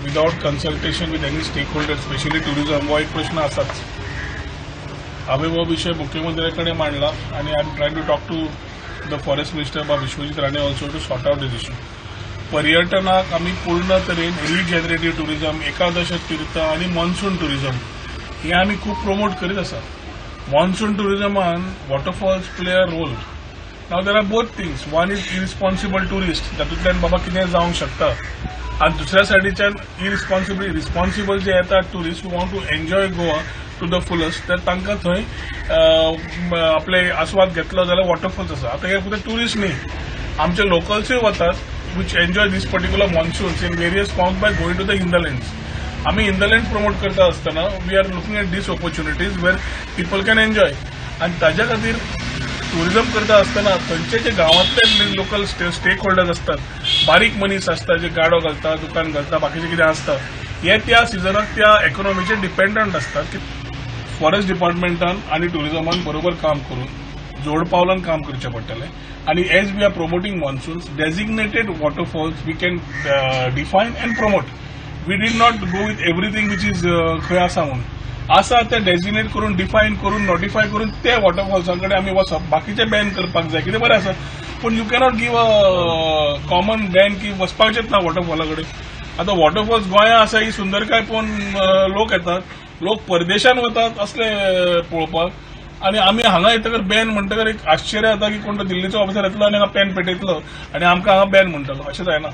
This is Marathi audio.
Without consultation with any stakeholder, specially tourism, हो एक प्रश्न असाच. आम्ही वो विषय मुख्यमंत्र्यांकडे मांडला आणि I am trying to talk to the forest minister बा Vishwajit Rane also to sort out this issue. पर्यटनाक आम्ही पूर्ण तरेन रिजनरेटिव्ह टुरिझम, एकादश तीर्थ आणि मॉन्सून टुरिझम हे आम्ही खूप प्रमोट करीत आसा. मॉन्सून टुरिझमान waterfalls play a role. Now there are both things. One is irresponsible tourist, तातूंतल्यान बाबा कितें जावंक शकता, आणि दुसऱ्या सायडीच्यान रिस्पॉन्सिबल जे येतात tourist who want to enjoy Goa to the fullest, तर तांकां थंय आपले आस्वाद घेतलो जाल्यार वॉटरफॉल्स आसा. आता हे फक्त टुरिस्ट न्ही, आमचे लोकल्सूय वतात which enjoy this particular monsoons in various forms by going to the hinterlands. आम्ही hinterlands promote करता असताना we are looking at these opportunities where people can enjoy. आणि ताज्या खातीर टुरिझम करता असताना थंयचे जे गांवांतले लोकल स्टेक होल्डर्स असतात, बारीक मनीस असतात जे गाडो घालता, दुकान घालता, बाकीचे कितें असता, हे त्या सिजनाक त्या इकॉनॉमीचेर डिपेंडंट असतात. की फॉरेस्ट डिपार्टमेंटान आणि टुरिझमान बरोबर काम करून जोड पावलान काम करचें पडटलें. आणि as we are promoting monsoons, designated waterfalls we can define and promote. We did not go with everything which is खंय आसा म्हणून आसा ते डेजिग्नेट करून, डिफायन करून, नोटिफाय करून ते वॉटरफॉल्सांकडे आमी वचप. बाकीचे बॅन करपाक जाय कितें बरें आसा, पूण you cannot give a common ban की वचपाचेच ना वॉटरफॉला कडेन. आतां वॉटरफॉल्स गोंया आसा ही सुंदरकाय पळोवन लोक येतात, लोक परदेशान वतात असले पळोवपाक, आणि आम्ही हांगा येतकर बॅन म्हणटकर एक आश्चर्य जाता की कोण दिल्लीचो ऑफिसर येतलो आनी हांगा पॅन पेटयतलो आणि आमकां हांगा बॅन म्हणटलो. अशें जायना.